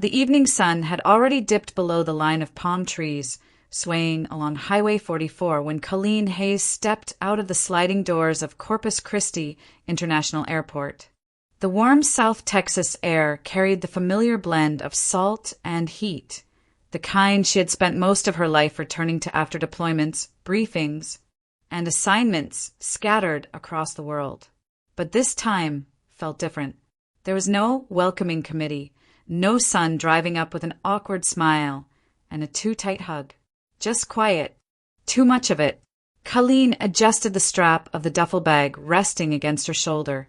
The evening sun had already dipped below the line of palm trees, swaying along Highway 44 when Colleen Hayes stepped out of the sliding doors of Corpus Christi International Airport. The warm South Texas air carried the familiar blend of salt and heat, the kind she had spent most of her life returning to after deployments, briefings, and assignments scattered across the world. But this time felt different. There was no welcoming committee, no son driving up with an awkward smile and a too-tight hug. Just quiet. Too much of it. Colleen adjusted the strap of the duffel bag resting against her shoulder,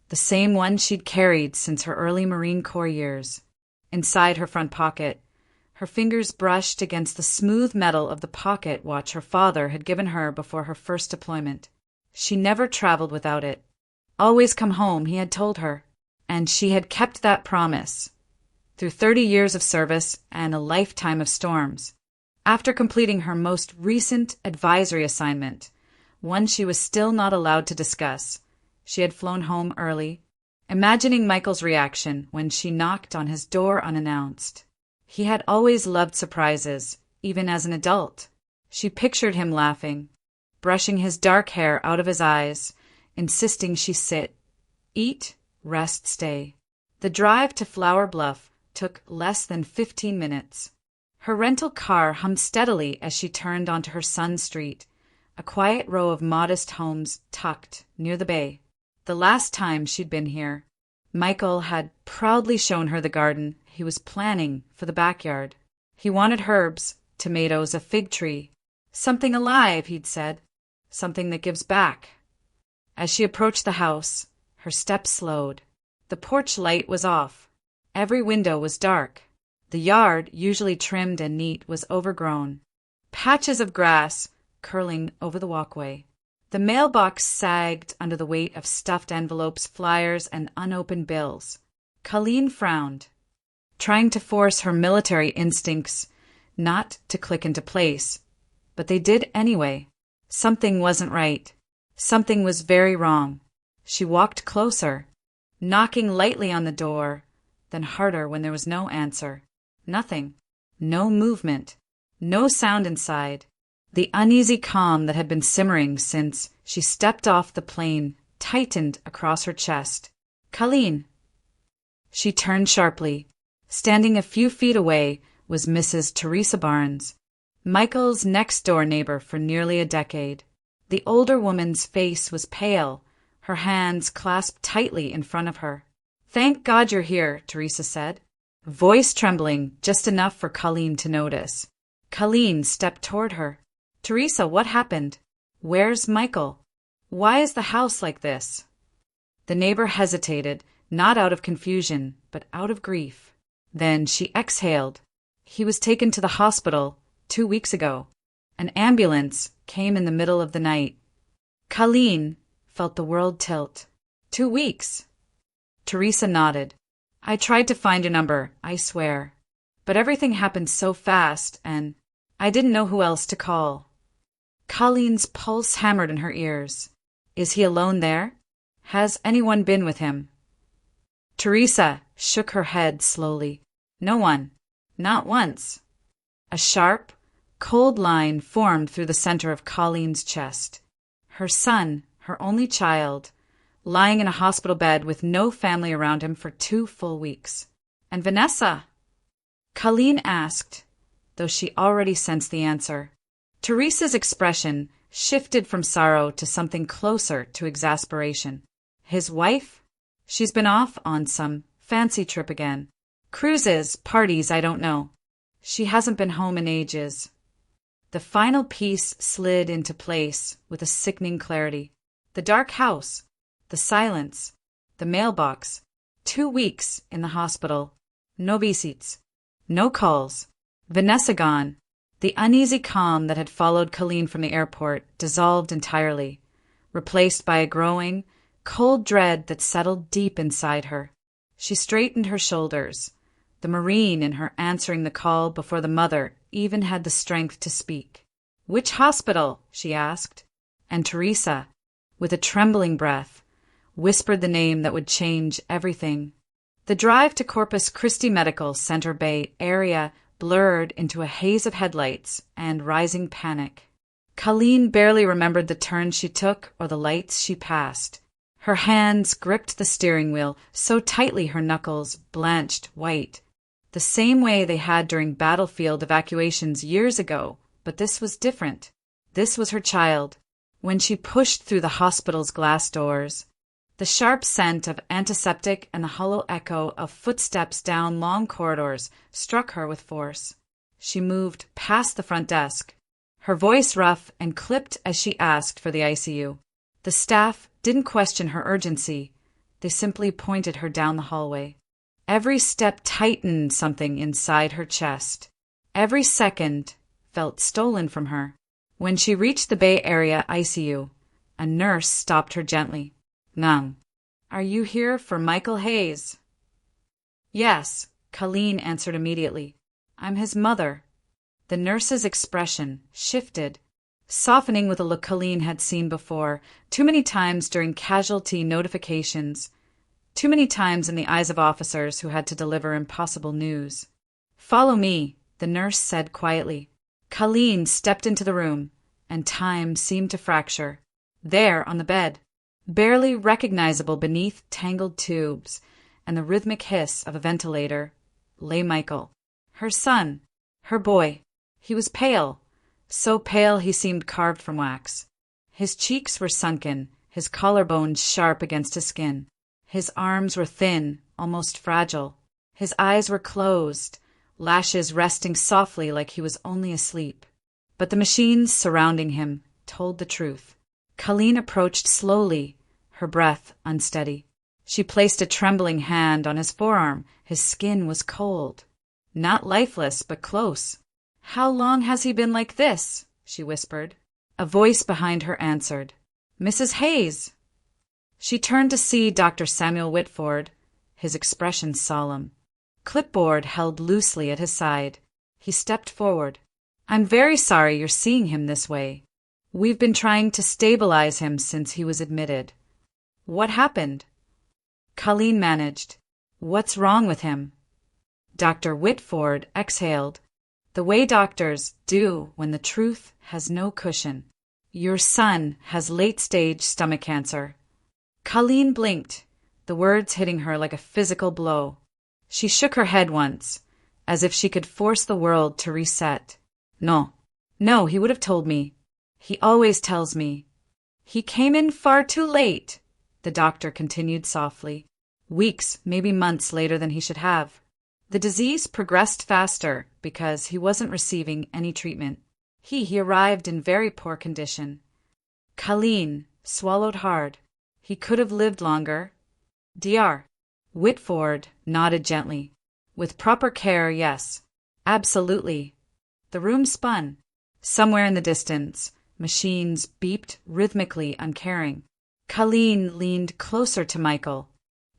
the same one she'd carried since her early Marine Corps years. Inside her front pocket, her fingers brushed against the smooth metal of the pocket watch her father had given her before her first deployment. She never traveled without it. Always come home, he had told her, and she had kept that promise through 30 years of service and a lifetime of storms. After completing her most recent advisory assignment, one she was still not allowed to discuss, she had flown home early, imagining Michael's reaction when she knocked on his door unannounced. He had always loved surprises, even as an adult. She pictured him laughing, brushing his dark hair out of his eyes, insisting she sit, eat, rest, stay. The drive to Flower Bluff took less than 15 minutes. Her rental car hummed steadily as she turned onto her Sun Street, a quiet row of modest homes tucked near the bay. The last time she'd been here, Michael had proudly shown her the garden he was planning for the backyard. He wanted herbs, tomatoes, a fig tree. Something alive, he'd said. Something that gives back. As she approached the house, her steps slowed. The porch light was off. Every window was dark. The yard, usually trimmed and neat, was overgrown. Patches of grass curling over the walkway. The mailbox sagged under the weight of stuffed envelopes, flyers, and unopened bills. Colleen frowned, trying to force her military instincts not to click into place. But they did anyway. Something wasn't right. Something was very wrong. She walked closer, knocking lightly on the door, then harder when there was no answer. Nothing. No movement. No sound inside. The uneasy calm that had been simmering since she stepped off the plane tightened across her chest. Colleen! She turned sharply. Standing a few feet away was Mrs. Teresa Barnes, Michael's next-door neighbor for nearly a decade. The older woman's face was pale, her hands clasped tightly in front of her. "Thank God you're here," Teresa said, voice trembling just enough for Colleen to notice. Colleen stepped toward her. "Teresa, what happened? Where's Michael? Why is the house like this?" The neighbor hesitated, not out of confusion, but out of grief. Then she exhaled. "He was taken to the hospital 2 weeks ago. An ambulance came in the middle of the night." Colleen felt the world tilt. 2 weeks? Teresa nodded. "I tried to find your number, I swear. But everything happened so fast, and I didn't know who else to call." Colleen's pulse hammered in her ears. "Is he alone there? Has anyone been with him?" Teresa shook her head slowly. "No one. Not once." A sharp, cold line formed through the center of Colleen's chest. Her son, her only child, lying in a hospital bed with no family around him for 2 full weeks. "And Vanessa?" Colleen asked, though she already sensed the answer. Teresa's expression shifted from sorrow to something closer to exasperation. "His wife? She's been off on some fancy trip again. Cruises, parties, I don't know. She hasn't been home in ages." The final piece slid into place with a sickening clarity. The dark house, the silence, the mailbox, 2 weeks in the hospital, no visits, no calls, Vanessa gone. The uneasy calm that had followed Colleen from the airport dissolved entirely, replaced by a growing, cold dread that settled deep inside her. She straightened her shoulders, the Marine in her answering the call before the mother even had the strength to speak. "Which hospital?" she asked, and Teresa, with a trembling breath, whispered the name that would change everything. The drive to Corpus Christi Medical Center Bay area blurred into a haze of headlights and rising panic. Colleen barely remembered the turns she took or the lights she passed. Her hands gripped the steering wheel so tightly her knuckles blanched white, the same way they had during battlefield evacuations years ago, but this was different. This was her child. When she pushed through the hospital's glass doors, the sharp scent of antiseptic and the hollow echo of footsteps down long corridors struck her with force. She moved past the front desk, her voice rough and clipped as she asked for the ICU. The staff didn't question her urgency. They simply pointed her down the hallway. Every step tightened something inside her chest. Every second felt stolen from her. When she reached the Bay Area ICU, a nurse stopped her gently. "Nang, are you here for Michael Hayes?" "Yes," Colleen answered immediately. "I'm his mother." The nurse's expression shifted, softening with a look Colleen had seen before, too many times during casualty notifications, too many times in the eyes of officers who had to deliver impossible news. "Follow me," the nurse said quietly. Colleen stepped into the room, and time seemed to fracture. There, on the bed, barely recognizable beneath tangled tubes and the rhythmic hiss of a ventilator, lay Michael, her son, her boy. He was pale, so pale he seemed carved from wax. His cheeks were sunken, his collarbones sharp against his skin. His arms were thin, almost fragile. His eyes were closed, lashes resting softly like he was only asleep. But the machines surrounding him told the truth. Colleen approached slowly, her breath unsteady. She placed a trembling hand on his forearm. His skin was cold. Not lifeless, but close. "How long has he been like this?" she whispered. A voice behind her answered, "Mrs. Hayes." She turned to see Dr. Samuel Whitford, his expression solemn. Clipboard held loosely at his side. He stepped forward. "I'm very sorry you're seeing him this way. We've been trying to stabilize him since he was admitted." "What happened?" Colleen managed. "What's wrong with him?" Dr. Whitford exhaled, the way doctors do when the truth has no cushion. "Your son has late-stage stomach cancer." Colleen blinked, the words hitting her like a physical blow. She shook her head once, as if she could force the world to reset. No, he would have told me. He always tells me." "He came in far too late," the doctor continued softly. "Weeks, maybe months later than he should have. The disease progressed faster because he wasn't receiving any treatment. He arrived in very poor condition." Colleen swallowed hard. "He could have lived longer." Dr. Whitford nodded gently. "With proper care, yes. Absolutely." The room spun. Somewhere in the distance, machines beeped rhythmically, uncaring. Colleen leaned closer to Michael,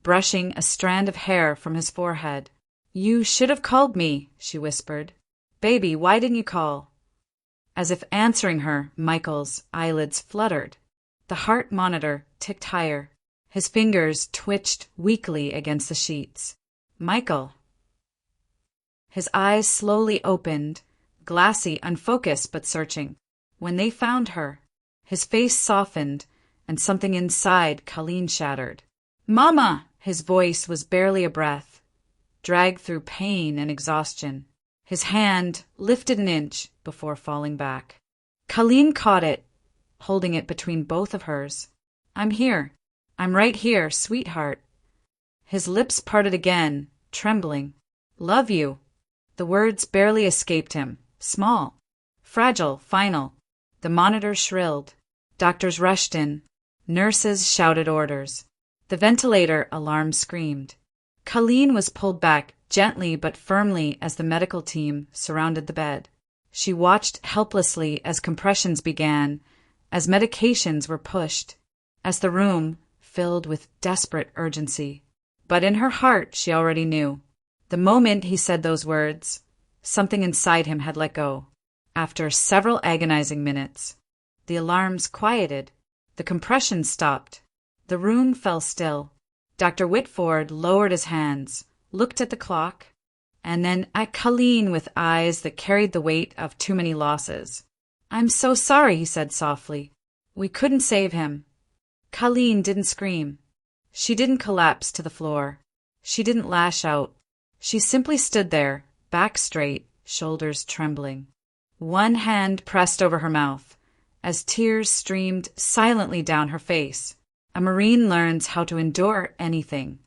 brushing a strand of hair from his forehead. "You should have called me," she whispered. "Baby, why didn't you call?" As if answering her, Michael's eyelids fluttered. The heart monitor ticked higher. His fingers twitched weakly against the sheets. "Michael." His eyes slowly opened, glassy, unfocused, but searching. When they found her, his face softened, and something inside Colleen shattered. "Mama!" His voice was barely a breath, dragged through pain and exhaustion. His hand lifted an inch before falling back. Colleen caught it, holding it between both of hers. "I'm here. I'm right here, sweetheart." His lips parted again, trembling. "Love you." The words barely escaped him. Small, fragile, final. The monitor shrilled. Doctors rushed in. Nurses shouted orders. The ventilator alarm screamed. Colleen was pulled back gently but firmly as the medical team surrounded the bed. She watched helplessly as compressions began, as medications were pushed, as the room filled with desperate urgency. But in her heart she already knew. The moment he said those words, something inside him had let go. After several agonizing minutes, the alarms quieted, the compression stopped, the room fell still. Dr. Whitford lowered his hands, looked at the clock, and then at Colleen with eyes that carried the weight of too many losses. "I'm so sorry," he said softly. "We couldn't save him." Colleen didn't scream. She didn't collapse to the floor. She didn't lash out. She simply stood there, back straight, shoulders trembling. One hand pressed over her mouth, as tears streamed silently down her face. A Marine learns how to endure anything.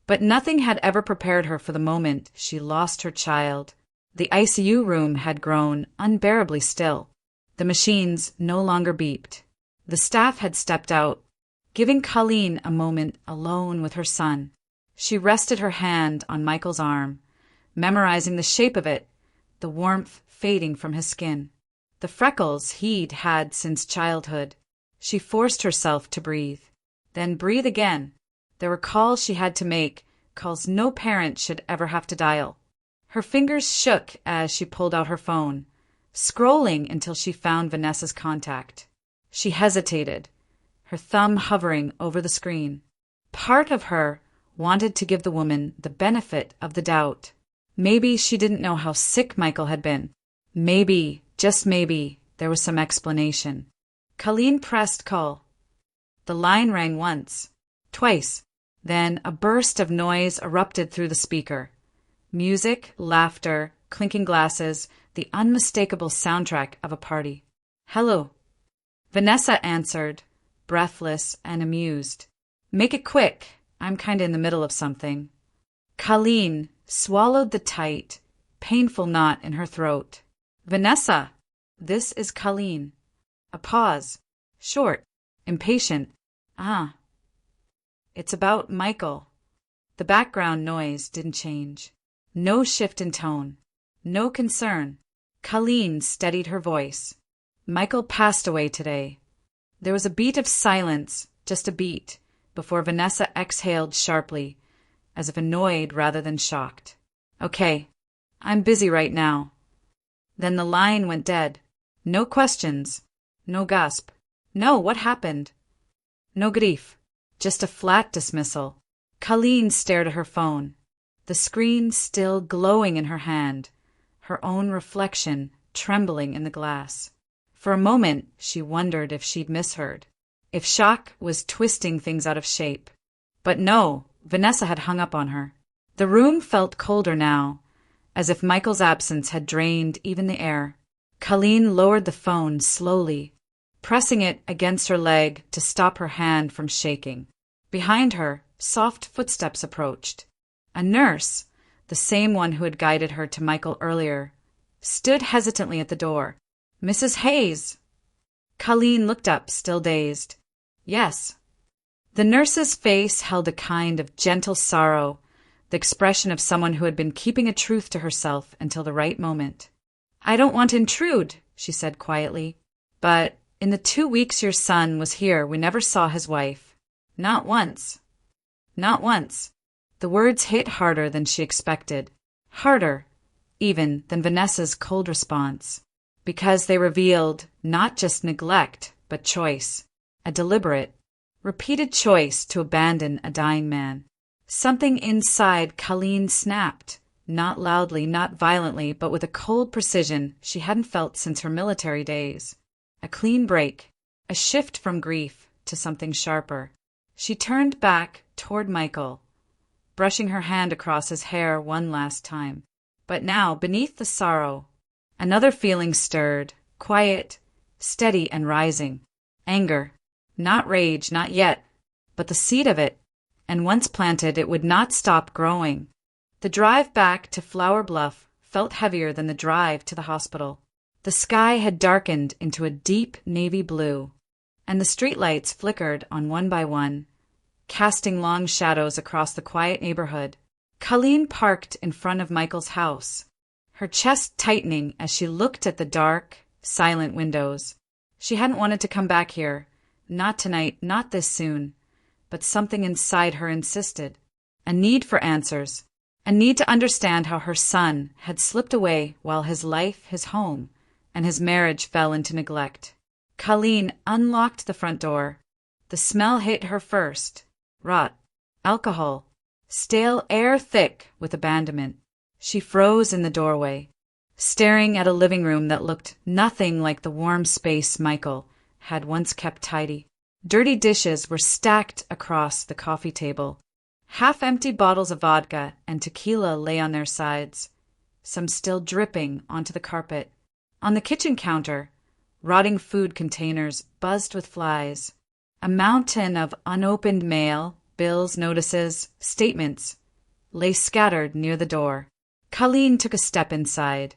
But nothing had ever prepared her for the moment she lost her child. The ICU room had grown unbearably still. The machines no longer beeped. The staff had stepped out, giving Colleen a moment alone with her son. She rested her hand on Michael's arm, memorizing the shape of it, the warmth fading from his skin, the freckles he'd had since childhood. She forced herself to breathe. Then breathe again. There were calls she had to make, calls no parent should ever have to dial. Her fingers shook as she pulled out her phone, scrolling until she found Vanessa's contact. She hesitated, her thumb hovering over the screen. Part of her wanted to give the woman the benefit of the doubt. Maybe she didn't know how sick Michael had been. Maybe, just maybe, there was some explanation. Colleen pressed call. The line rang once, twice. Then a burst of noise erupted through the speaker. Music, laughter, clinking glasses, the unmistakable soundtrack of a party. "Hello." Vanessa answered, breathless and amused. "Make it quick. I'm kinda in the middle of something." Colleen swallowed the tight, painful knot in her throat. "Vanessa, this is Colleen." A pause. Short, impatient. "Ah. It's about Michael." The background noise didn't change. No shift in tone. No concern. Colleen steadied her voice. "Michael passed away today." There was a beat of silence, just a beat, before Vanessa exhaled sharply, as if annoyed rather than shocked. "Okay, I'm busy right now." Then the line went dead. No questions. No gasp. "No, what happened?" No grief. Just a flat dismissal. Colleen stared at her phone, the screen still glowing in her hand, her own reflection trembling in the glass. For a moment, she wondered if she'd misheard, if shock was twisting things out of shape. But no, Vanessa had hung up on her. The room felt colder now, as if Michael's absence had drained even the air. Colleen lowered the phone slowly, pressing it against her leg to stop her hand from shaking. Behind her, soft footsteps approached. A nurse, the same one who had guided her to Michael earlier, stood hesitantly at the door. "Mrs. Hayes." Colleen looked up, still dazed. "Yes." The nurse's face held a kind of gentle sorrow, the expression of someone who had been keeping a truth to herself until the right moment. "I don't want to intrude," she said quietly, "but in the 2 weeks your son was here, we never saw his wife. Not once." Not once. The words hit harder than she expected. Harder, even, than Vanessa's cold response. Because they revealed not just neglect, but choice. A deliberate, repeated choice to abandon a dying man. Something inside Colleen snapped. Not loudly, not violently, but with a cold precision she hadn't felt since her military days. A clean break, a shift from grief to something sharper. She turned back toward Michael, brushing her hand across his hair one last time. But now, beneath the sorrow, another feeling stirred, quiet, steady and rising. Anger. Not rage, not yet, but the seed of it, and once planted it would not stop growing. The drive back to Flower Bluff felt heavier than the drive to the hospital. The sky had darkened into a deep navy blue, and the streetlights flickered on one by one, casting long shadows across the quiet neighborhood. Colleen parked in front of Michael's house, her chest tightening as she looked at the dark, silent windows. She hadn't wanted to come back here, not tonight, not this soon, but something inside her insisted. A need for answers, a need to understand how her son had slipped away while his life, his home, and his marriage fell into neglect. Colleen unlocked the front door. The smell hit her first. Rot. alcohol, stale air thick with abandonment. She froze in the doorway, staring at a living room that looked nothing like the warm space Michael had once kept tidy. Dirty dishes were stacked across the coffee table. Half-empty bottles of vodka and tequila lay on their sides, some still dripping onto the carpet. On the kitchen counter, rotting food containers buzzed with flies. A mountain of unopened mail, bills, notices, statements lay scattered near the door. Colleen took a step inside,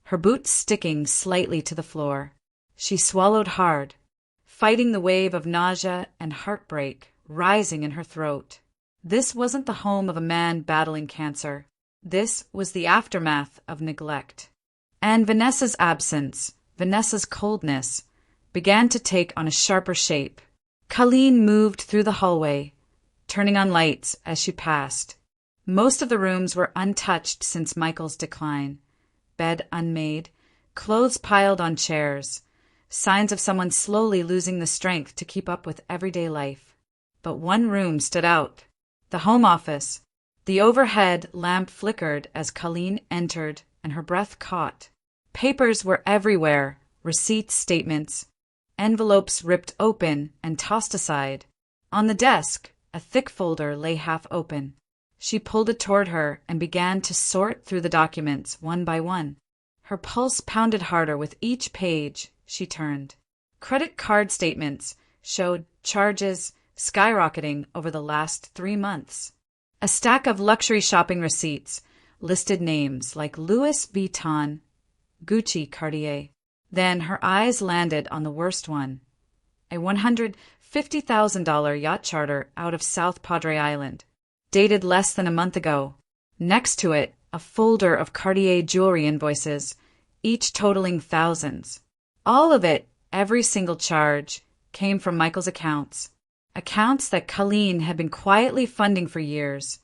her boots sticking slightly to the floor. She swallowed hard, fighting the wave of nausea and heartbreak rising in her throat. This wasn't the home of a man battling cancer. This was the aftermath of neglect. And Vanessa's absence, Vanessa's coldness, began to take on a sharper shape. Colleen moved through the hallway, turning on lights as she passed. Most of the rooms were untouched since Michael's decline. Bed unmade, clothes piled on chairs, signs of someone slowly losing the strength to keep up with everyday life. But one room stood out. The home office. The overhead lamp flickered as Colleen entered, and her breath caught. Papers were everywhere, receipts, statements, envelopes ripped open and tossed aside. On the desk, a thick folder lay half open. She pulled it toward her and began to sort through the documents one by one. Her pulse pounded harder with each page she turned. Credit card statements showed charges skyrocketing over the last 3 months. A stack of luxury shopping receipts listed names like Louis Vuitton, Gucci, Cartier. Then her eyes landed on the worst one, a $150,000 yacht charter out of South Padre Island, dated less than a month ago. Next to it, a folder of Cartier jewelry invoices, each totaling thousands. All of it, every single charge, came from Michael's accounts that Colleen had been quietly funding for years,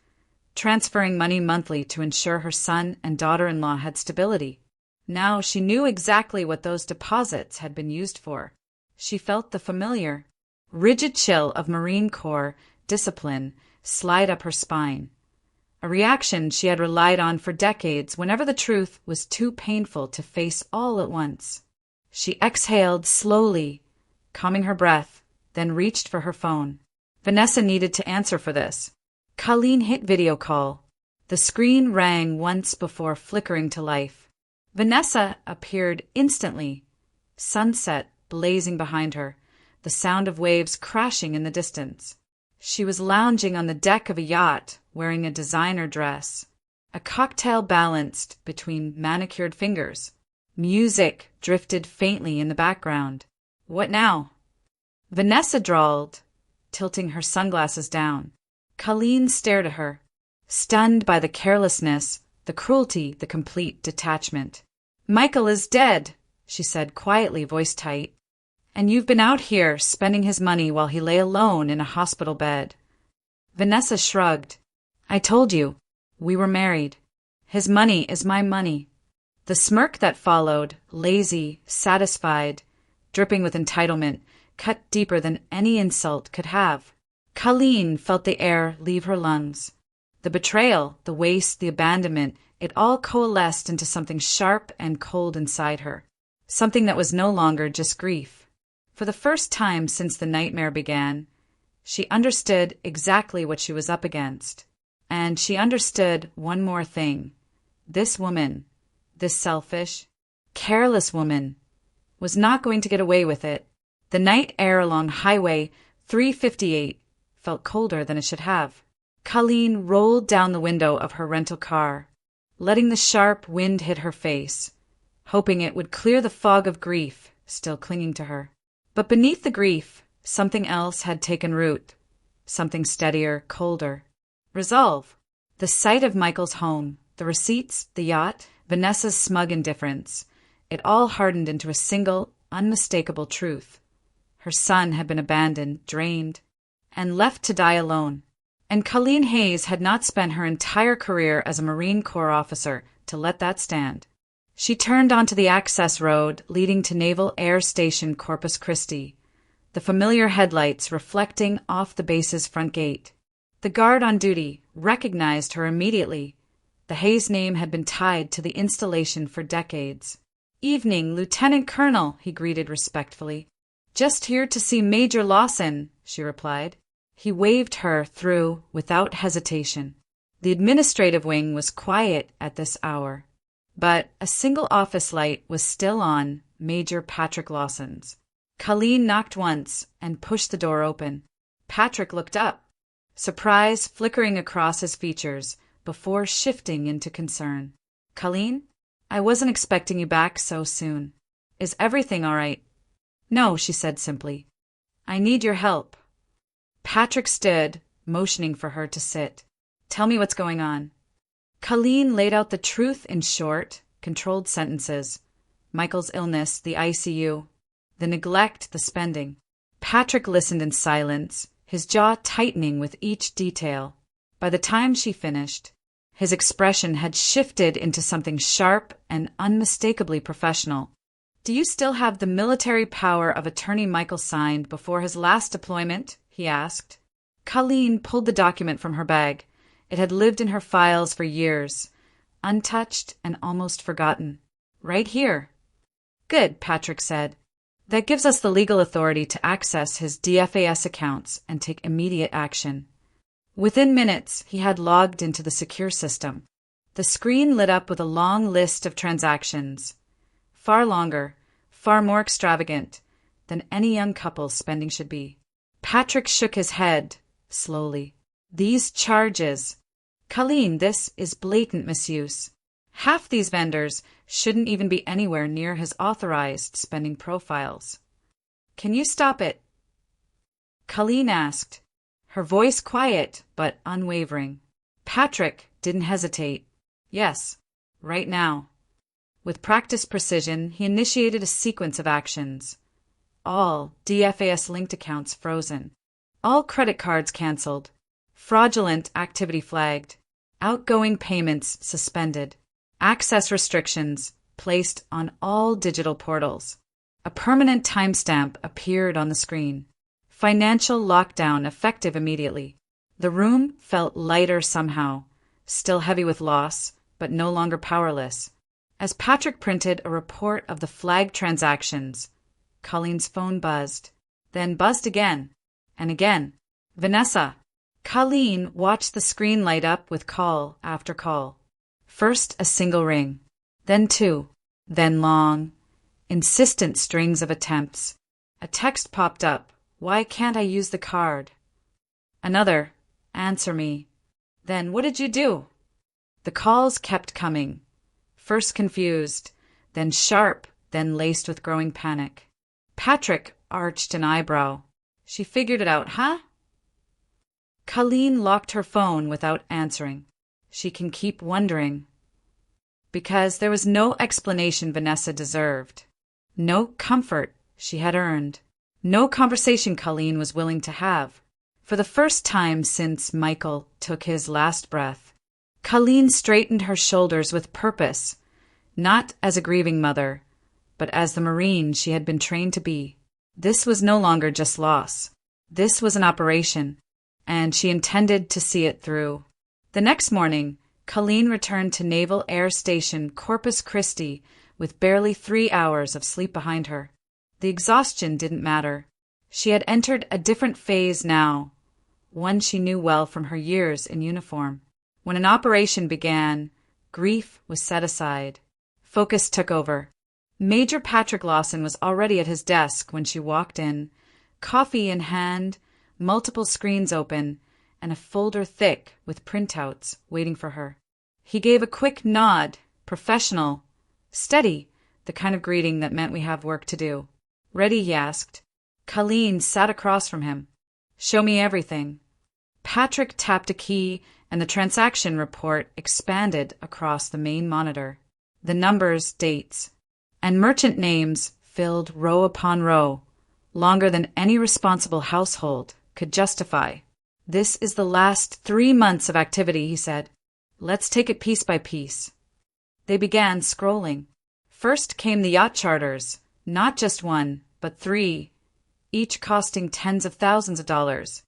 transferring money monthly to ensure her son and daughter-in-law had stability. Now she knew exactly what those deposits had been used for. She felt the familiar, rigid chill of Marine Corps discipline slide up her spine, a reaction she had relied on for decades whenever the truth was too painful to face all at once. She exhaled slowly, calming her breath, then reached for her phone. Vanessa needed to answer for this. Colleen hit video call. The screen rang once before flickering to life. Vanessa appeared instantly, sunset blazing behind her, the sound of waves crashing in the distance. She was lounging on the deck of a yacht, wearing a designer dress, a cocktail balanced between manicured fingers. Music drifted faintly in the background. "What now?" Vanessa drawled, tilting her sunglasses down. Colleen stared at her, stunned by the carelessness, the cruelty, the complete detachment. "Michael is dead," she said quietly, voice tight. "And you've been out here spending his money while he lay alone in a hospital bed." Vanessa shrugged. "I told you, we were married. His money is my money." The smirk that followed, lazy, satisfied, dripping with entitlement, cut deeper than any insult could have. Colleen felt the air leave her lungs. The betrayal, the waste, the abandonment, it all coalesced into something sharp and cold inside her. Something that was no longer just grief. For the first time since the nightmare began, she understood exactly what she was up against. And she understood one more thing. This woman, this selfish, careless woman, was not going to get away with it. The night air along Highway 358 felt colder than it should have. Colleen rolled down the window of her rental car, letting the sharp wind hit her face, hoping it would clear the fog of grief still clinging to her. But beneath the grief, something else had taken root, something steadier, colder. Resolve. The sight of Michael's home, the receipts, the yacht, Vanessa's smug indifference, it all hardened into a single, unmistakable truth. Her son had been abandoned, drained, and left to die alone. And Colleen Hayes had not spent her entire career as a Marine Corps officer to let that stand. She turned onto the access road leading to Naval Air Station Corpus Christi, the familiar headlights reflecting off the base's front gate. The guard on duty recognized her immediately. The Hayes name had been tied to the installation for decades. "Evening, Lieutenant Colonel," he greeted respectfully. "Just here to see Major Lawson," she replied. He waved her through without hesitation. The administrative wing was quiet at this hour, but a single office light was still on Major Patrick Lawson's. Colleen knocked once and pushed the door open. Patrick looked up, surprise flickering across his features before shifting into concern. "Colleen, I wasn't expecting you back so soon. Is everything all right?" "No," she said simply. "I need your help." Patrick stood, motioning for her to sit. "Tell me what's going on." Colleen laid out the truth in short, controlled sentences. Michael's illness, the ICU, the neglect, the spending. Patrick listened in silence, his jaw tightening with each detail. By the time she finished, his expression had shifted into something sharp and unmistakably professional. "Do you still have the military power of attorney Michael signed before his last deployment?" he asked. Colleen pulled the document from her bag. It had lived in her files for years, untouched and almost forgotten. "Right here." "Good," Patrick said. "That gives us the legal authority to access his DFAS accounts and take immediate action." Within minutes, he had logged into the secure system. The screen lit up with a long list of transactions, far longer, far more extravagant than any young couple's spending should be. Patrick shook his head, slowly. "These charges, Colleen, this is blatant misuse. Half these vendors shouldn't even be anywhere near his authorized spending profiles. Can you stop it?" Colleen asked, her voice quiet but unwavering. Patrick didn't hesitate. "Yes, right now." With practiced precision, he initiated a sequence of actions. All DFAS-linked accounts frozen. All credit cards canceled. Fraudulent activity flagged. Outgoing payments suspended. Access restrictions placed on all digital portals. A permanent timestamp appeared on the screen. Financial lockdown effective immediately. The room felt lighter somehow, still heavy with loss, but no longer powerless. As Patrick printed a report of the flagged transactions, Colleen's phone buzzed, then buzzed again, and again. "Vanessa." Colleen watched the screen light up with call after call. First a single ring, then two, then long, insistent strings of attempts. A text popped up. "Why can't I use the card?" Another. "Answer me." Then, "What did you do?" The calls kept coming, first confused, then sharp, then laced with growing panic. Patrick arched an eyebrow. "She figured it out, huh?" Colleen locked her phone without answering. She can keep wondering. Because there was no explanation Vanessa deserved. No comfort she had earned. No conversation Colleen was willing to have. For the first time since Michael took his last breath, Colleen straightened her shoulders with purpose, not as a grieving mother, but as the Marine she had been trained to be. This was no longer just loss. This was an operation, and she intended to see it through. The next morning, Colleen returned to Naval Air Station Corpus Christi with barely 3 hours of sleep behind her. The exhaustion didn't matter. She had entered a different phase now, one she knew well from her years in uniform. When an operation began, grief was set aside. Focus took over. Major Patrick Lawson was already at his desk when she walked in, coffee in hand, multiple screens open, and a folder thick with printouts waiting for her. He gave a quick nod, professional, steady, the kind of greeting that meant we have work to do. "Ready?" he asked. Colleen sat across from him. "Show me everything." Patrick tapped a key, and the transaction report expanded across the main monitor. The numbers, dates, and merchant names filled row upon row, longer than any responsible household could justify. "This is the last 3 months of activity," he said. "Let's take it piece by piece." They began scrolling. First came the yacht charters, not just one, but 3, each costing tens of thousands of dollars.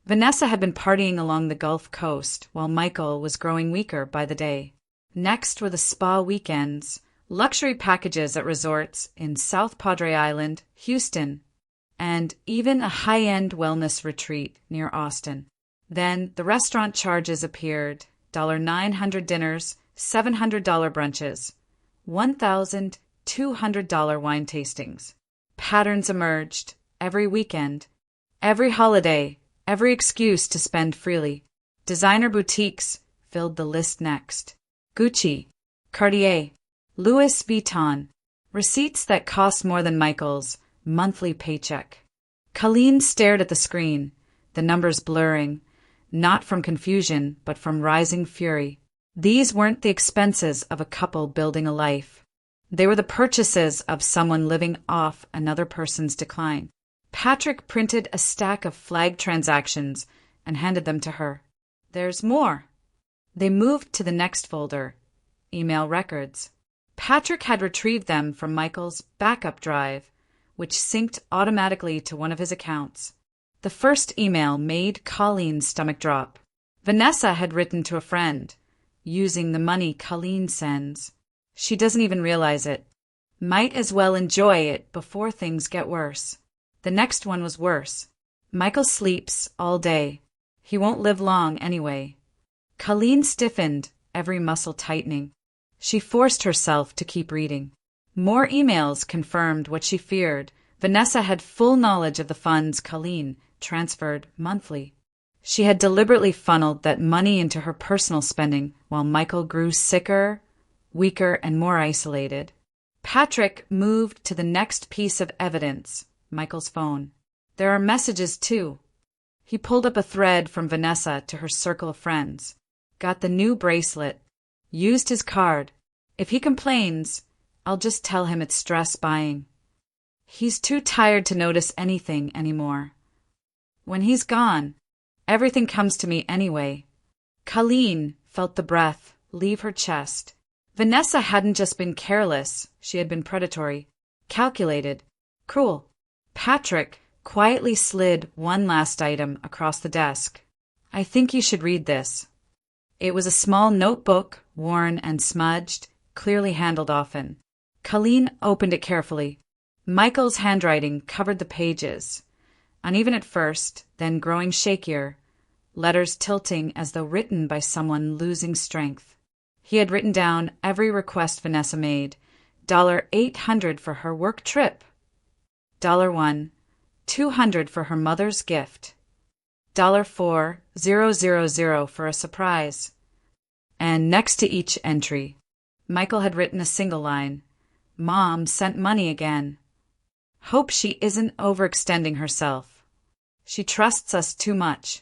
Vanessa had been partying along the Gulf Coast, while Michael was growing weaker by the day. Next were the spa weekends, luxury packages at resorts in South Padre Island, Houston, and even a high-end wellness retreat near Austin. Then the restaurant charges appeared, $900 dinners, $700 brunches, $1,200 wine tastings. Patterns emerged every weekend, every holiday, every excuse to spend freely. Designer boutiques filled the list next. Gucci, Cartier, Louis Vuitton, receipts that cost more than Michael's monthly paycheck. Colleen stared at the screen, the numbers blurring, not from confusion, but from rising fury. These weren't the expenses of a couple building a life. They were the purchases of someone living off another person's decline. Patrick printed a stack of flagged transactions and handed them to her. There's more. They moved to the next folder, email records. Patrick had retrieved them from Michael's backup drive, which synced automatically to one of his accounts. The first email made Colleen's stomach drop. Vanessa had written to a friend, using the money Colleen sends. She doesn't even realize it. Might as well enjoy it before things get worse. The next one was worse. Michael sleeps all day. He won't live long anyway. Colleen stiffened, every muscle tightening. She forced herself to keep reading. More emails confirmed what she feared. Vanessa had full knowledge of the funds Colleen transferred monthly. She had deliberately funneled that money into her personal spending while Michael grew sicker, weaker, and more isolated. Patrick moved to the next piece of evidence, Michael's phone. There are messages, too. He pulled up a thread from Vanessa to her circle of friends. Got the new bracelet. Used his card. If he complains, I'll just tell him it's stress buying. He's too tired to notice anything anymore. When he's gone, everything comes to me anyway. Colleen felt the breath leave her chest. Vanessa hadn't just been careless, she had been predatory, calculated, cruel. Patrick quietly slid one last item across the desk. I think you should read this. It was a small notebook, worn and smudged, clearly handled often. Colleen opened it carefully. Michael's handwriting covered the pages. Uneven at first, then growing shakier, letters tilting as though written by someone losing strength. He had written down every request Vanessa made. $800 for her work trip. $1, $200 for her mother's gift. $4,000 for a surprise. And next to each entry, Michael had written a single line. Mom sent money again. Hope she isn't overextending herself. She trusts us too much.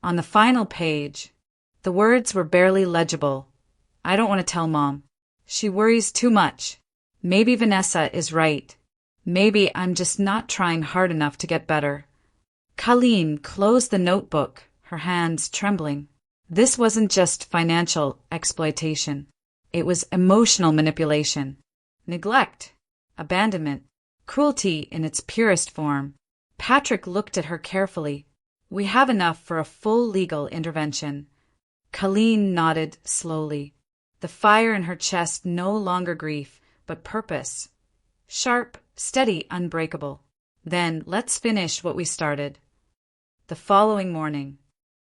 On the final page, the words were barely legible. I don't want to tell Mom. She worries too much. Maybe Vanessa is right. Maybe I'm just not trying hard enough to get better. Colleen closed the notebook, her hands trembling. This wasn't just financial exploitation. It was emotional manipulation. Neglect. Abandonment. Cruelty in its purest form. Patrick looked at her carefully. We have enough for a full legal intervention. Colleen nodded slowly. The fire in her chest no longer grief, but purpose. Sharp, steady, unbreakable. Then let's finish what we started. The following morning,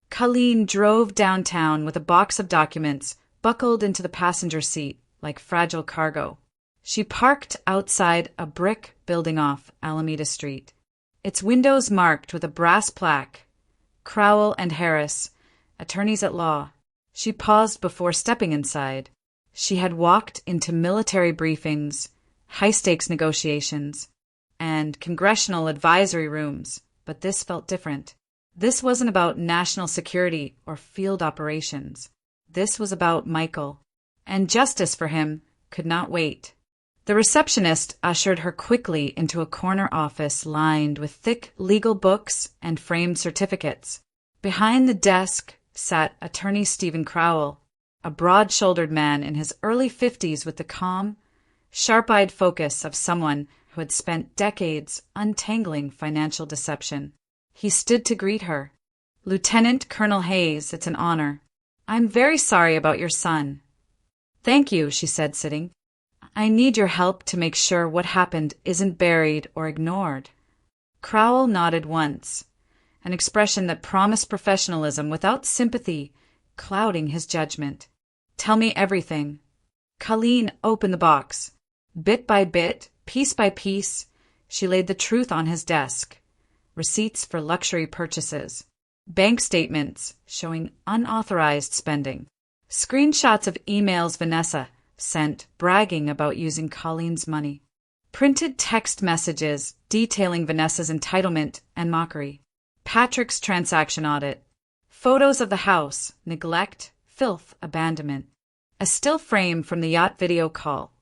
Colleen drove downtown with a box of documents buckled into the passenger seat like fragile cargo. She parked outside a brick building off Alameda Street, its windows marked with a brass plaque, Crowell and Harris, attorneys at law. She paused before stepping inside. She had walked into military briefings, high-stakes negotiations, and congressional advisory rooms, but this felt different. This wasn't about national security or field operations. This was about Michael, and justice for him could not wait. The receptionist ushered her quickly into a corner office lined with thick legal books and framed certificates. Behind the desk sat attorney Stephen Crowell, a broad-shouldered man in his early 50s with the calm, sharp-eyed focus of someone who had spent decades untangling financial deception. He stood to greet her. Lieutenant Colonel Hayes, it's an honor. I'm very sorry about your son. Thank you, she said, sitting. I need your help to make sure what happened isn't buried or ignored. Crowell nodded once, an expression that promised professionalism without sympathy, clouding his judgment. Tell me everything. Colleen opened the box. Bit by bit, piece by piece, she laid the truth on his desk. Receipts for luxury purchases. Bank statements showing unauthorized spending. Screenshots of emails Vanessa sent bragging about using Colleen's money. Printed text messages detailing Vanessa's entitlement and mockery. Patrick's transaction audit. Photos of the house, neglect, filth, abandonment. A still frame from the yacht video call.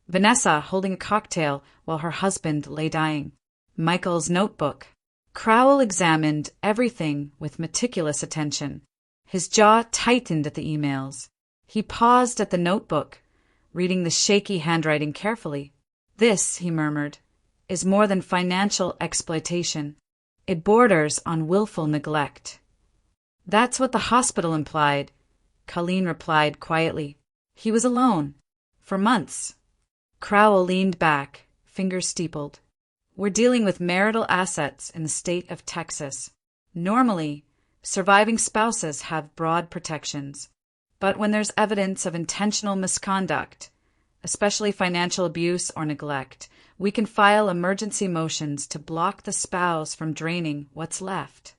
Vanessa holding a cocktail while her husband lay dying. Michael's notebook. Crowell examined everything with meticulous attention. His jaw tightened at the emails. He paused at the notebook, reading the shaky handwriting carefully. This, he murmured, is more than financial exploitation. It borders on willful neglect. That's what the hospital implied, Colleen replied quietly. He was alone. For months. Crowell leaned back, fingers steepled. We're dealing with marital assets in the state of Texas. Normally, surviving spouses have broad protections. But when there's evidence of intentional misconduct, especially financial abuse or neglect, we can file emergency motions to block the spouse from draining what's left.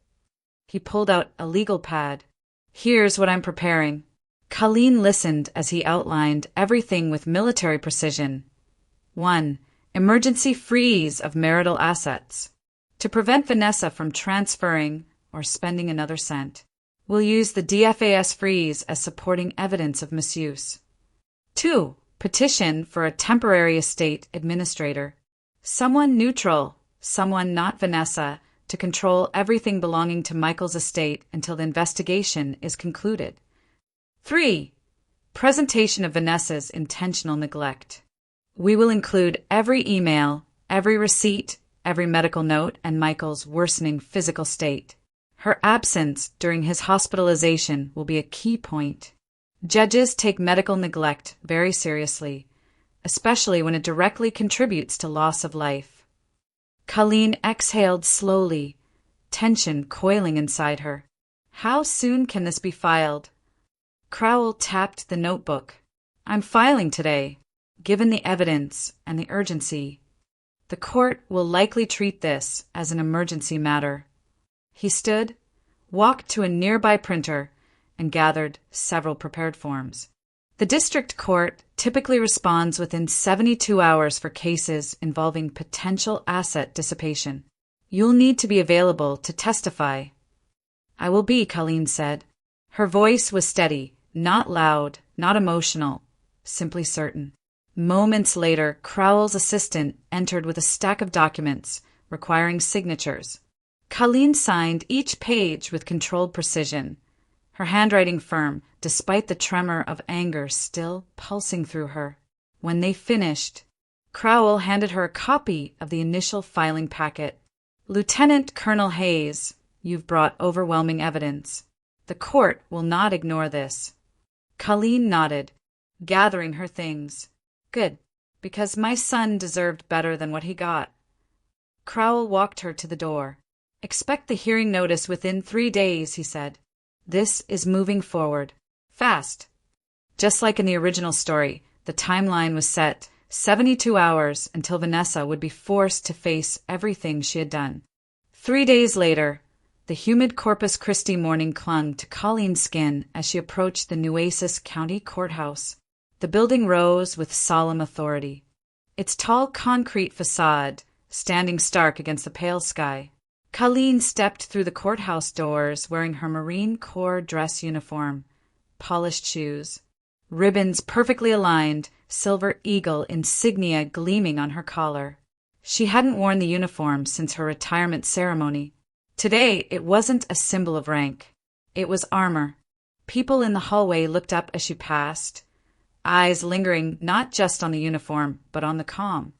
He pulled out a legal pad. Here's what I'm preparing. Colleen listened as he outlined everything with military precision. 1. Emergency freeze of marital assets. To prevent Vanessa from transferring or spending another cent, we'll use the DFAS freeze as supporting evidence of misuse. 2. Petition for a temporary estate administrator. Someone neutral, someone not Vanessa, to control everything belonging to Michael's estate until the investigation is concluded. 3. Presentation of Vanessa's intentional neglect. We will include every email, every receipt, every medical note, and Michael's worsening physical state. Her absence during his hospitalization will be a key point. Judges take medical neglect very seriously, especially when it directly contributes to loss of life. Colleen exhaled slowly, tension coiling inside her. How soon can this be filed? Crowell tapped the notebook. I'm filing today. Given the evidence and the urgency, the court will likely treat this as an emergency matter. He stood, walked to a nearby printer, and gathered several prepared forms. The district court typically responds within 72 hours for cases involving potential asset dissipation. You'll need to be available to testify. I will be, Colleen said. Her voice was steady, not loud, not emotional, simply certain. Moments later, Crowell's assistant entered with a stack of documents requiring signatures. Colleen signed each page with controlled precision, her handwriting firm despite the tremor of anger still pulsing through her. When they finished, Crowell handed her a copy of the initial filing packet. Lieutenant Colonel Hayes, you've brought overwhelming evidence. The court will not ignore this. Colleen nodded, gathering her things. Good, because my son deserved better than what he got. Crowell walked her to the door. Expect the hearing notice within 3 days, he said. This is moving forward. Fast. Just like in the original story, the timeline was set 72 hours until Vanessa would be forced to face everything she had done. 3 days later, the humid Corpus Christi morning clung to Colleen's skin as she approached the Nueces County Courthouse. The building rose with solemn authority, its tall concrete facade standing stark against the pale sky. Colleen stepped through the courthouse doors wearing her Marine Corps dress uniform, polished shoes, ribbons perfectly aligned, silver eagle insignia gleaming on her collar. She hadn't worn the uniform since her retirement ceremony. Today, it wasn't a symbol of rank. It was armor. People in the hallway looked up as she passed, eyes lingering not just on the uniform, but on the calm,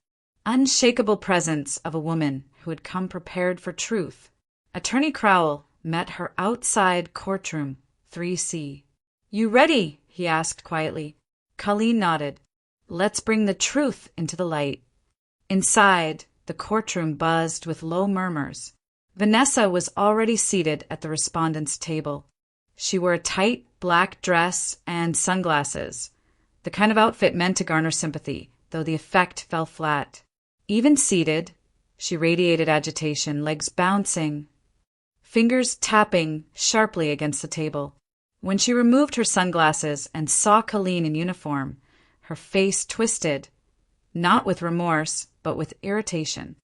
unshakable presence of a woman who had come prepared for truth. Attorney Crowell, met her outside courtroom, 3C. "You ready?" he asked quietly. Colleen nodded. "Let's bring the truth into the light." Inside, the courtroom buzzed with low murmurs. Vanessa was already seated at the respondents' table. She wore a tight black dress and sunglasses, the kind of outfit meant to garner sympathy, though the effect fell flat. Even seated, she radiated agitation, legs bouncing, fingers tapping sharply against the table. When she removed her sunglasses and saw Colleen in uniform, her face twisted, not with remorse, but with irritation.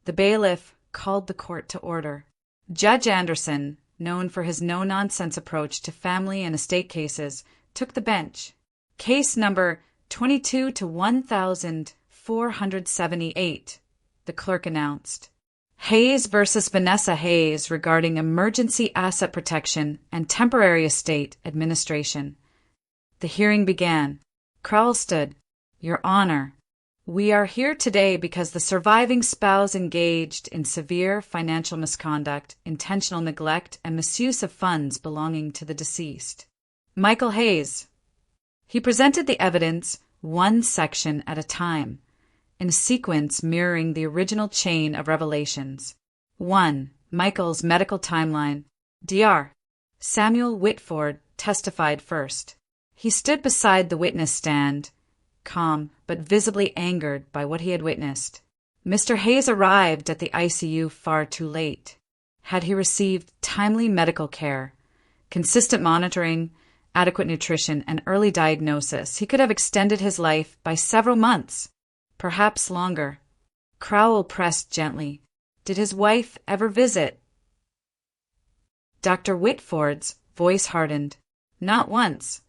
The bailiff called the court to order. Judge Anderson, known for his no-nonsense approach to family and estate cases, took the bench. Case number 22 to 1478, the clerk announced. Hayes versus Vanessa Hayes regarding emergency asset protection and temporary estate administration. The hearing began. Crowell stood. "Your Honor, we are here today because the surviving spouse engaged in severe financial misconduct, intentional neglect, and misuse of funds belonging to the deceased. Michael Hayes." He presented the evidence one section at a time, in a sequence mirroring the original chain of revelations. 1. Michael's medical timeline. Dr. Samuel Whitford testified first. He stood beside the witness stand, calm but visibly angered by what he had witnessed. Mr. Hayes arrived at the ICU far too late. Had he received timely medical care, consistent monitoring, adequate nutrition, and early diagnosis, he could have extended his life by several months, perhaps longer. Crowell pressed gently. Did his wife ever visit? Dr. Whitford's voice hardened. Not once.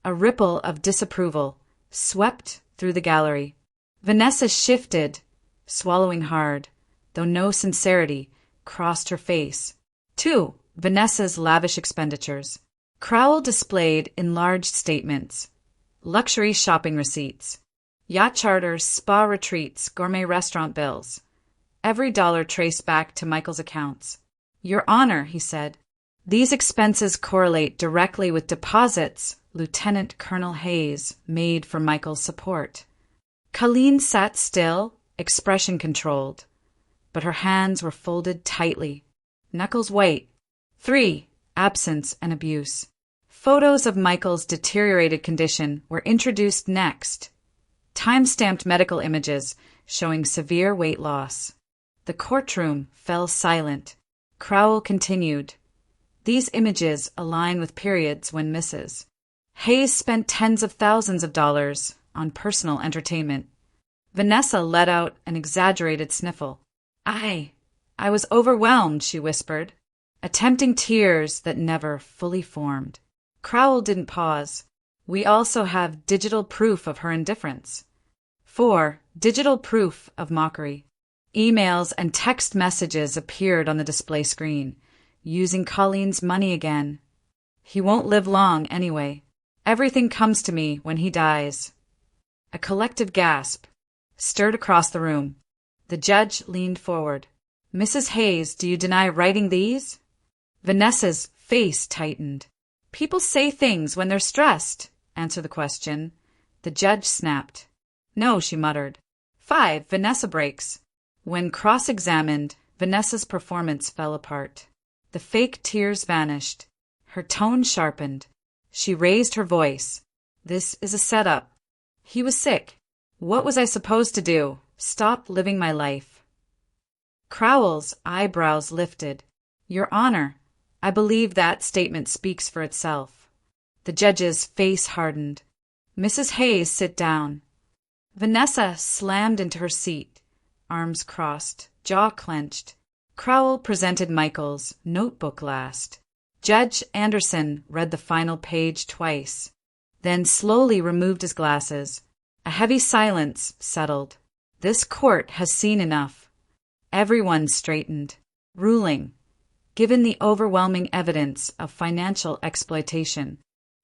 A ripple of disapproval swept through the gallery. Vanessa shifted, swallowing hard, though no sincerity crossed her face. 2. Vanessa's lavish expenditures. Crowell displayed enlarged statements, luxury shopping receipts, yacht charters, spa retreats, gourmet restaurant bills. Every dollar traced back to Michael's accounts. "Your Honor," he said, "these expenses correlate directly with deposits Lieutenant Colonel Hayes made for Michael's support." Colleen sat still, expression controlled, but her hands were folded tightly, knuckles white. 3. Absence and abuse. Photos of Michael's deteriorated condition were introduced next. Time-stamped medical images showing severe weight loss. The courtroom fell silent. Crowell continued. These images align with periods when Mrs. Hayes spent tens of thousands of dollars on personal entertainment. Vanessa let out an exaggerated sniffle. I was overwhelmed," she whispered, attempting tears that never fully formed. Crowell didn't pause. "We also have digital proof of her indifference." 4. Digital proof of mockery. Emails and text messages appeared on the display screen, using Colleen's money again. "He won't live long anyway. Everything comes to me when he dies." A collective gasp stirred across the room. The judge leaned forward. "Mrs. Hayes, do you deny writing these?" Vanessa's face tightened. "People say things when they're stressed. Answer the question." The judge snapped. "No," she muttered. 5. Vanessa breaks. When cross-examined, Vanessa's performance fell apart. The fake tears vanished. Her tone sharpened. She raised her voice. "This is a setup. He was sick. What was I supposed to do? Stop living my life?" Crowell's eyebrows lifted. "Your Honor, I believe that statement speaks for itself." The judge's face hardened. "Mrs. Hayes, sit down." Vanessa slammed into her seat, arms crossed, jaw clenched. Crowell presented Michael's notebook last. Judge Anderson read the final page twice, then slowly removed his glasses. A heavy silence settled. This court has seen enough. Everyone straightened, ruling. Given the overwhelming evidence of financial exploitation,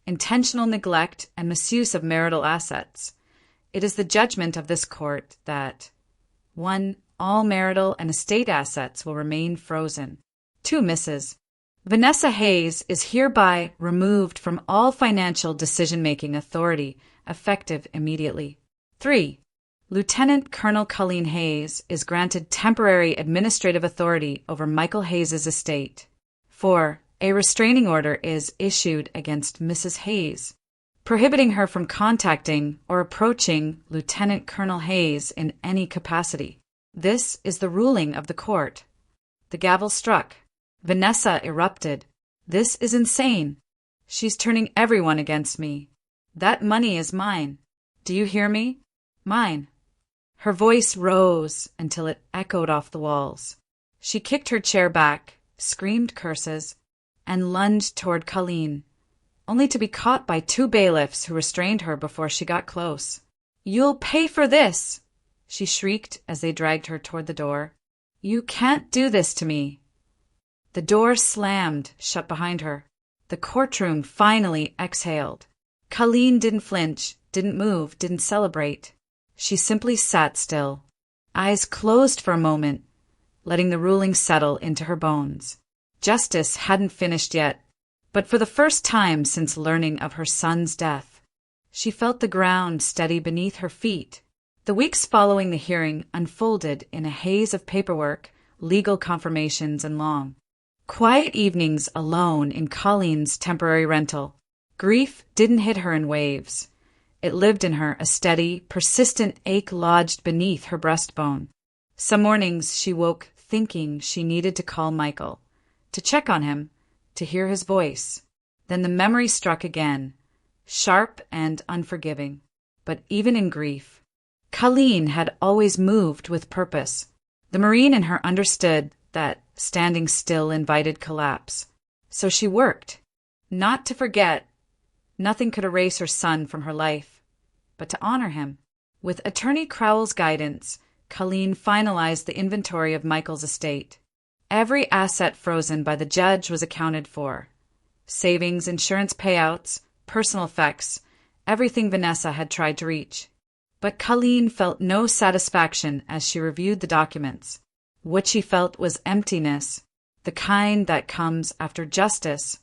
intentional neglect, and misuse of marital assets, it is the judgment of this court that 1. All marital and estate assets will remain frozen. 2. Mrs. Vanessa Hayes is hereby removed from all financial decision-making authority, effective immediately. 3. Lieutenant Colonel Colleen Hayes is granted temporary administrative authority over Michael Hayes' estate. 4. A restraining order is issued against Mrs. Hayes, prohibiting her from contacting or approaching Lieutenant Colonel Hayes in any capacity. This is the ruling of the court. The gavel struck. Vanessa erupted. This is insane. She's turning everyone against me. That money is mine. Do you hear me? Mine. Her voice rose until it echoed off the walls. She kicked her chair back, screamed curses, and lunged toward Colleen, only to be caught by 2 bailiffs who restrained her before she got close. "You'll pay for this!" she shrieked as they dragged her toward the door. "You can't do this to me!" The door slammed shut behind her. The courtroom finally exhaled. Colleen didn't flinch, didn't move, didn't celebrate. She simply sat still, eyes closed for a moment, letting the ruling settle into her bones. Justice hadn't finished yet, but for the first time since learning of her son's death, she felt the ground steady beneath her feet. The weeks following the hearing unfolded in a haze of paperwork, legal confirmations, and long, quiet evenings alone in Colleen's temporary rental. Grief didn't hit her in waves. It lived in her, a steady, persistent ache lodged beneath her breastbone. Some mornings she woke thinking she needed to call Michael, to check on him, to hear his voice. Then the memory struck again, sharp and unforgiving. But even in grief, Colleen had always moved with purpose. The Marine in her understood that standing still invited collapse. So she worked, not to forget. Nothing could erase her son from her life, but to honor him. With Attorney Crowell's guidance, Colleen finalized the inventory of Michael's estate. Every asset frozen by the judge was accounted for. Savings, insurance payouts, personal effects, everything Vanessa had tried to reach. But Colleen felt no satisfaction as she reviewed the documents. What she felt was emptiness, the kind that comes after justice,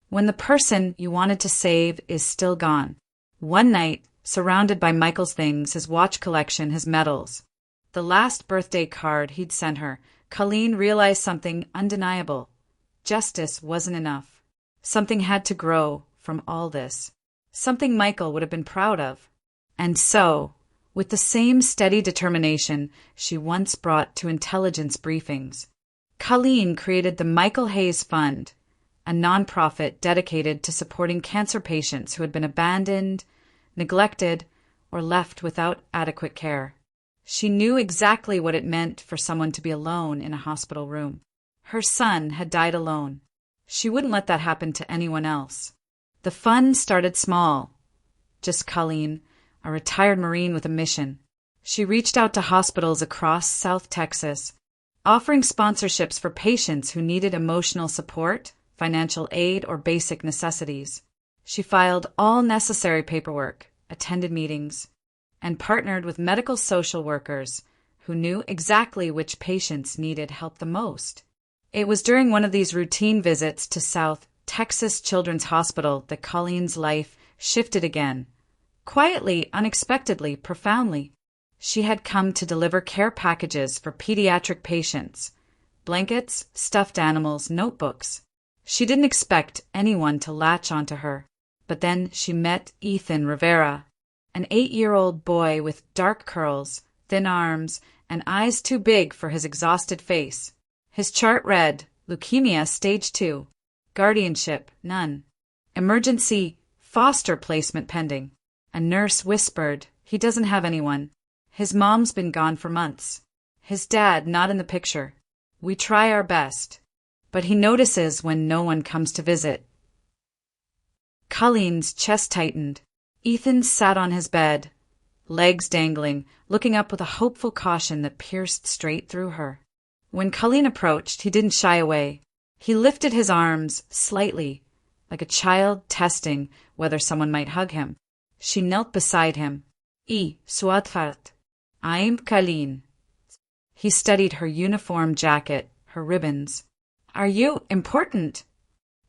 when the person you wanted to save is still gone. One night, surrounded by Michael's things, his watch collection, his medals, the last birthday card he'd sent her, Colleen realized something undeniable. Justice wasn't enough. Something had to grow from all this. Something Michael would have been proud of. And so, with the same steady determination she once brought to intelligence briefings, Colleen created the Michael Hayes Fund, a nonprofit dedicated to supporting cancer patients who had been abandoned, neglected, or left without adequate care. She knew exactly what it meant for someone to be alone in a hospital room. Her son had died alone. She wouldn't let that happen to anyone else. The fund started small. Just Colleen, a retired Marine with a mission. She reached out to hospitals across South Texas, offering sponsorships for patients who needed emotional support, financial aid, or basic necessities. She filed all necessary paperwork, attended meetings, and partnered with medical social workers who knew exactly which patients needed help the most. It was during one of these routine visits to South Texas Children's Hospital that Colleen's life shifted again. Quietly, unexpectedly, profoundly. She had come to deliver care packages for pediatric patients, blankets, stuffed animals, notebooks. She didn't expect anyone to latch onto her. But then she met Ethan Rivera, an 8-year-old boy with dark curls, thin arms, and eyes too big for his exhausted face. His chart read, leukemia stage 2, guardianship none, emergency foster placement pending. A nurse whispered, he doesn't have anyone. His mom's been gone for months. His dad not in the picture. We try our best. But he notices when no one comes to visit. Colleen's chest tightened. Ethan sat on his bed, legs dangling, looking up with a hopeful caution that pierced straight through her. When Colleen approached, he didn't shy away. He lifted his arms slightly, like a child testing whether someone might hug him. She knelt beside him. Suadfart. I'm Colleen. He studied her uniform jacket, her ribbons. Are you important?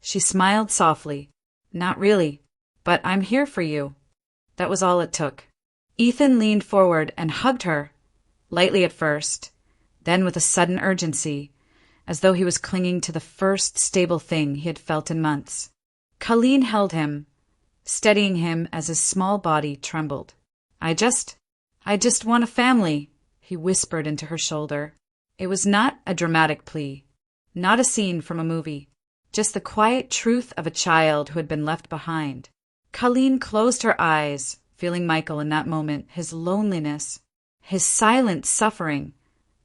She smiled softly. Not really, but I'm here for you. That was all it took. Ethan leaned forward and hugged her, lightly at first, then with a sudden urgency, as though he was clinging to the first stable thing he had felt in months. Colleen held him, steadying him as his small body trembled. I just want a family, he whispered into her shoulder. It was not a dramatic plea, not a scene from a movie, just the quiet truth of a child who had been left behind. Colleen closed her eyes, feeling Michael in that moment, his loneliness, his silent suffering,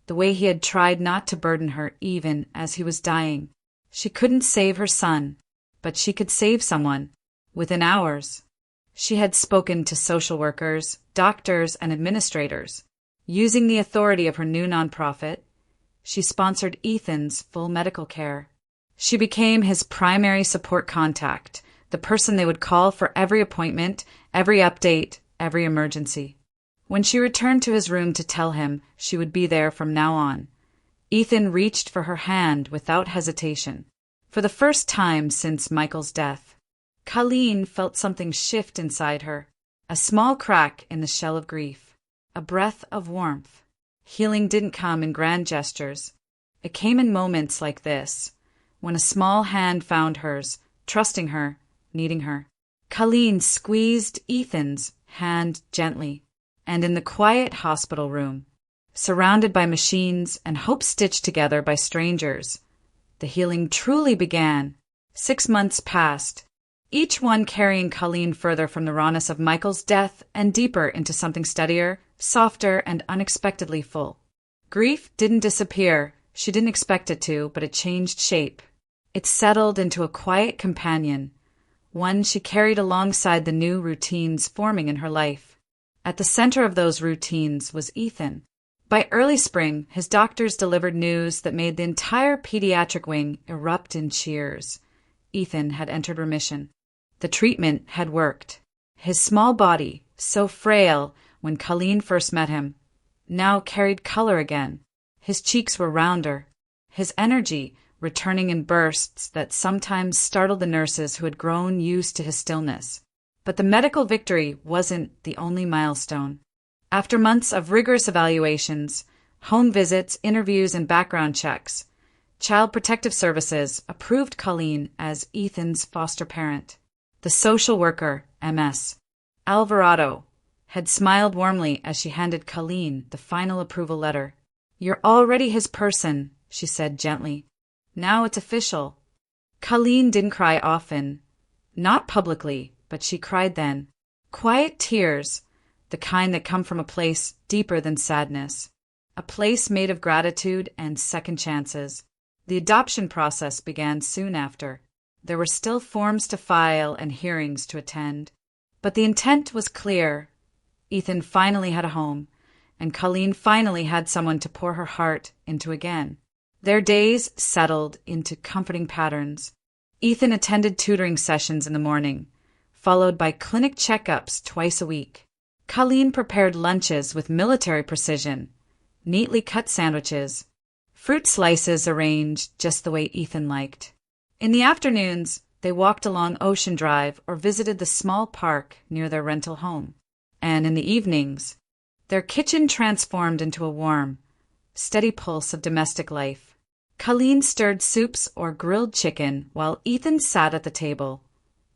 the way he had tried not to burden her even as he was dying. She couldn't save her son, but she could save someone, within hours. She had spoken to social workers, doctors, and administrators. Using the authority of her new nonprofit, she sponsored Ethan's full medical care. She became his primary support contact, the person they would call for every appointment, every update, every emergency. When she returned to his room to tell him she would be there from now on, Ethan reached for her hand without hesitation. For the first time since Michael's death, Colleen felt something shift inside her, a small crack in the shell of grief, a breath of warmth. Healing didn't come in grand gestures. It came in moments like this, when a small hand found hers, trusting her, needing her. Colleen squeezed Ethan's hand gently, and in the quiet hospital room, surrounded by machines and hope stitched together by strangers, the healing truly began. 6 months passed, each one carrying Colleen further from the rawness of Michael's death and deeper into something steadier, softer, and unexpectedly full. Grief didn't disappear. She didn't expect it to, but it changed shape. It settled into a quiet companion, one she carried alongside the new routines forming in her life. At the center of those routines was Ethan. By early spring, his doctors delivered news that made the entire pediatric wing erupt in cheers. Ethan had entered remission. The treatment had worked. His small body, so frail when Colleen first met him, now carried color again. His cheeks were rounder, his energy returning in bursts that sometimes startled the nurses who had grown used to his stillness. But the medical victory wasn't the only milestone. After months of rigorous evaluations, home visits, interviews, and background checks, Child Protective Services approved Colleen as Ethan's foster parent. The social worker, MS. Alvarado, had smiled warmly as she handed Colleen the final approval letter. You're already his person, she said gently. Now it's official. Colleen didn't cry often. Not publicly, but she cried then. Quiet tears, the kind that come from a place deeper than sadness. A place made of gratitude and second chances. The adoption process began soon after. There were still forms to file and hearings to attend. But the intent was clear. Ethan finally had a home, and Colleen finally had someone to pour her heart into again. Their days settled into comforting patterns. Ethan attended tutoring sessions in the morning, followed by clinic checkups twice a week. Colleen prepared lunches with military precision, neatly cut sandwiches, fruit slices arranged just the way Ethan liked. In the afternoons, they walked along Ocean Drive or visited the small park near their rental home. And in the evenings, their kitchen transformed into a warm, steady pulse of domestic life. Colleen stirred soups or grilled chicken while Ethan sat at the table,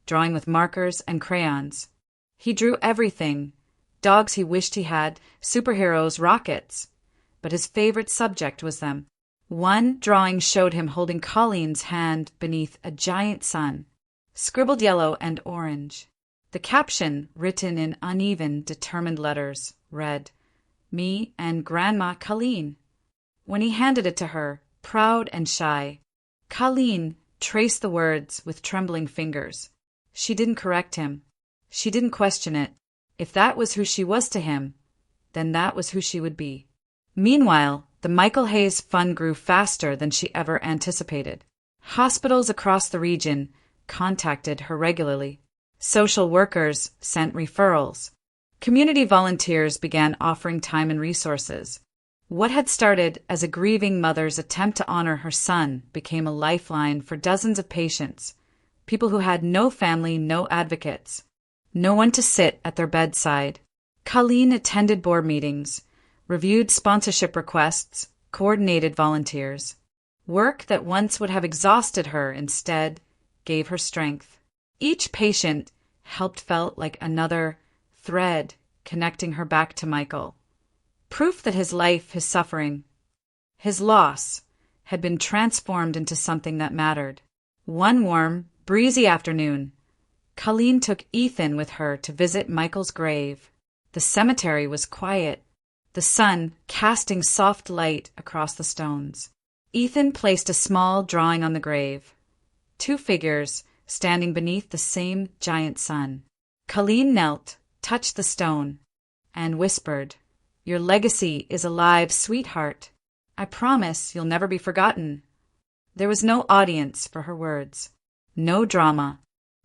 drawing with markers and crayons. He drew everything: dogs he wished he had, superheroes, rockets. But his favorite subject was them. One drawing showed him holding Colleen's hand beneath a giant sun, scribbled yellow and orange. The caption, written in uneven, determined letters, read, "Me and Grandma Colleen." When he handed it to her, proud and shy, Colleen traced the words with trembling fingers. She didn't correct him. She didn't question it. If that was who she was to him, then that was who she would be. Meanwhile, the Michael Hayes Fund grew faster than she ever anticipated. Hospitals across the region contacted her regularly. Social workers sent referrals. Community volunteers began offering time and resources. What had started as a grieving mother's attempt to honor her son became a lifeline for dozens of patients People who had no family, no advocates, no one to sit at their bedside. Colleen attended board meetings, reviewed sponsorship requests, coordinated volunteers. Work that once would have exhausted her instead gave her strength. Each patient helped felt like another thread connecting her back to Michael. Proof that his life, his suffering, his loss had been transformed into something that mattered. One warm, breezy afternoon, Colleen took Ethan with her to visit Michael's grave. The cemetery was quiet, the sun casting soft light across the stones. Ethan placed a small drawing on the grave, two figures standing beneath the same giant sun. Colleen knelt, touched the stone, and whispered, "Your legacy is alive, sweetheart. I promise you'll never be forgotten." There was no audience for her words, no drama,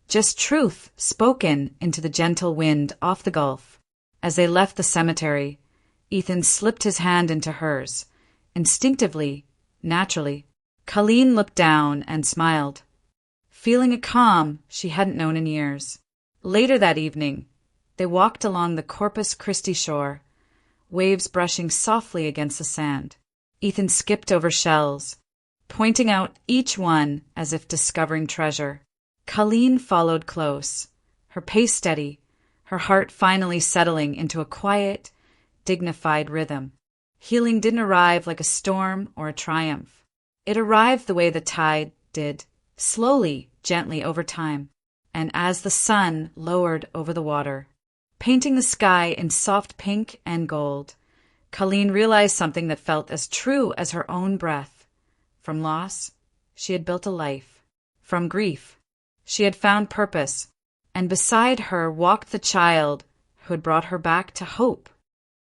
just truth spoken into the gentle wind off the Gulf. As they left the cemetery, Ethan slipped his hand into hers, instinctively, naturally. Colleen looked down and smiled, feeling a calm she hadn't known in years. Later that evening, they walked along the Corpus Christi shore, waves brushing softly against the sand. Ethan skipped over shells, pointing out each one as if discovering treasure. Colleen followed close, her pace steady, her heart finally settling into a quiet, dignified rhythm. Healing didn't arrive like a storm or a triumph. It arrived the way the tide did, slowly, gently over time, and as the sun lowered over the water, painting the sky in soft pink and gold, Colleen realized something that felt as true as her own breath. From loss, she had built a life. From grief, she had found purpose, and beside her walked the child who had brought her back to hope.